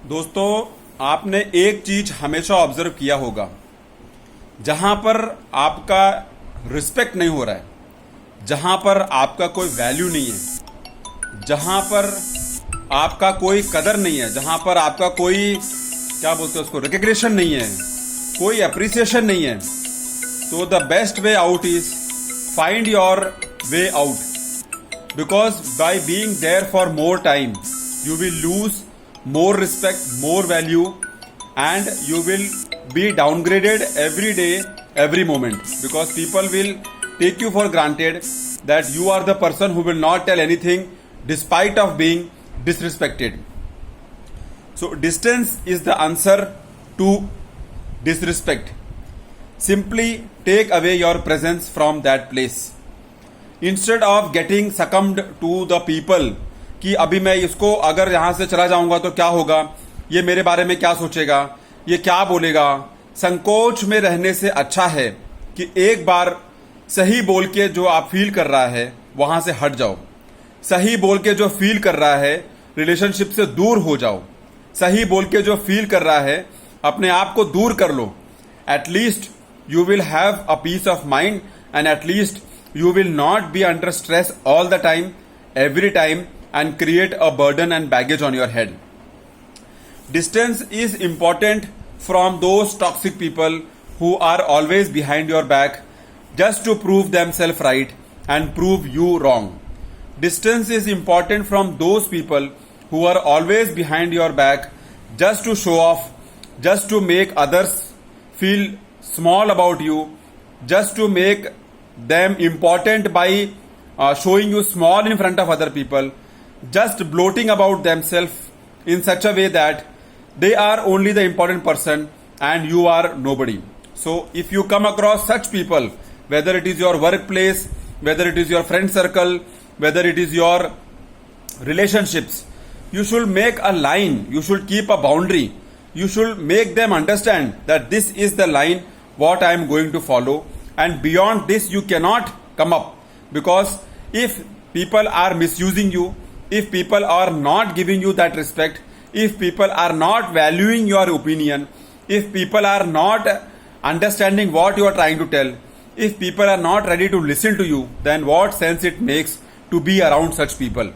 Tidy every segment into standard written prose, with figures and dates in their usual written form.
दोस्तों, आपने एक चीज हमेशा ऑब्जर्व किया होगा, जहां पर आपका रिस्पेक्ट नहीं हो रहा है, जहां पर आपका कोई वैल्यू नहीं है, जहां पर आपका कोई कदर नहीं है, जहां पर आपका कोई क्या बोलते हैं उसको रिकग्निशन नहीं है, कोई अप्रिसिएशन नहीं है, तो the best way out is find your way out, because by being there for more time you will lose more respect, more value, and you will be downgraded every day, every moment, because people will take you for granted that you are the person who will not tell anything despite of being disrespected. So distance is the answer to disrespect. Simply take away your presence from that place instead of getting succumbed to the people कि अभी मैं इसको अगर यहां से चला जाऊंगा तो क्या होगा, ये मेरे बारे में क्या सोचेगा, ये क्या बोलेगा। संकोच में रहने से अच्छा है कि एक बार सही बोल के जो आप फील कर रहा है वहां से हट जाओ, सही बोल के जो फील कर रहा है रिलेशनशिप से दूर हो जाओ, सही बोल के जो फील कर रहा है अपने आप को दूर कर लो। At least you will have a peace of mind and at least you will not be under stress all the time, every time, and create a burden and baggage on your head. Distance is important from those toxic people who are always behind your back just to prove themselves right and prove you wrong. Distance is important from those people who are always behind your back just to show off, just to make others feel small about you, just to make them important by showing you small in front of other people, just bloating about themselves in such a way that they are only the important person and you are nobody. So if you come across such people, whether it is your workplace, whether it is your friend circle, whether it is your relationships, you should make a line, you should keep a boundary, you should make them understand that this is the line what I am going to follow, and beyond this you cannot come up. Because if people are misusing you, if people are not giving you that respect, if people are not valuing your opinion, if people are not understanding what you are trying to tell, if people are not ready to listen to you, then what sense it makes to be around such people?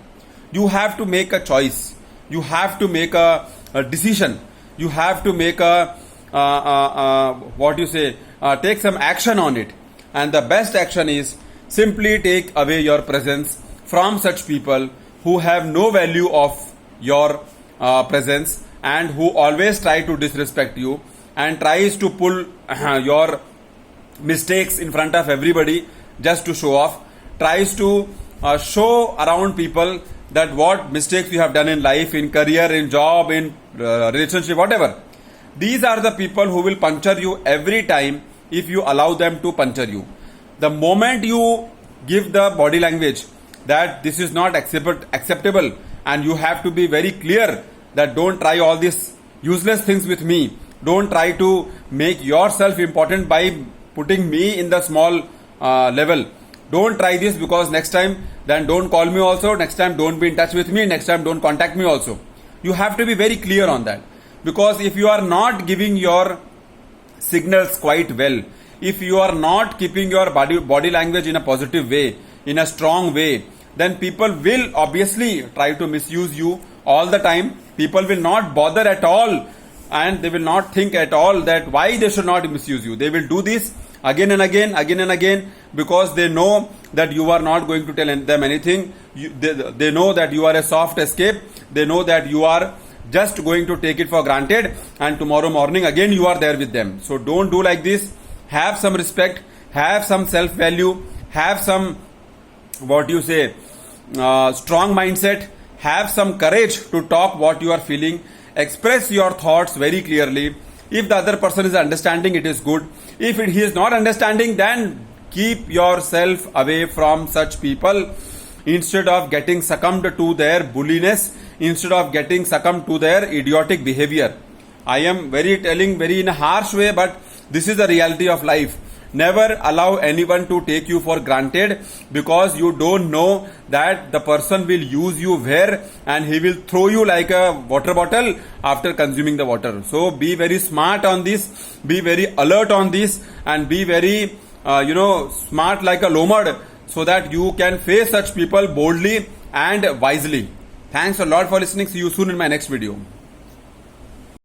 You have to make a choice. You have to make a decision. You have to make take some action on it. And the best action is simply take away your presence from such people who have no value of your presence and who always try to disrespect you and tries to pull your mistakes in front of everybody just to show off, tries to show around people that what mistakes you have done in life, in career, in job, in relationship, whatever. These are the people who will puncture you every time if you allow them to puncture you. The moment you give the body language that this is not acceptable, and you have to be very clear that don't try all these useless things with me, don't try to make yourself important by putting me in the small level, don't try this, because next time then don't call me also, next time don't be in touch with me, next time don't contact me also. You have to be very clear on that, because if you are not giving your signals quite well, if you are not keeping your body language in a positive way, in a strong way, then people will obviously try to misuse you all the time. People will not bother at all, and they will not think at all that why they should not misuse you. They will do this again and again, because they know that you are not going to tell them anything. They know that you are a soft escape. They know that you are just going to take it for granted, and tomorrow morning again you are there with them. So don't do like this. Have some respect, have some self-value, have some strong mindset, have some courage to talk what you are feeling, express your thoughts very clearly. If the other person is understanding, it is good. If he is not understanding, then keep yourself away from such people instead of getting succumbed to their bulliness, instead of getting succumbed to their idiotic behavior. I am telling very in a harsh way, but this is the reality of life. never allow anyone to take you for granted, because you don't know that the person will use you where, and he will throw you like a water bottle after consuming the water. So be very smart on this, be very alert on this, and be very smart like a lomad, so that you can face such people boldly and wisely. Thanks a lot for listening. See you soon in my next video.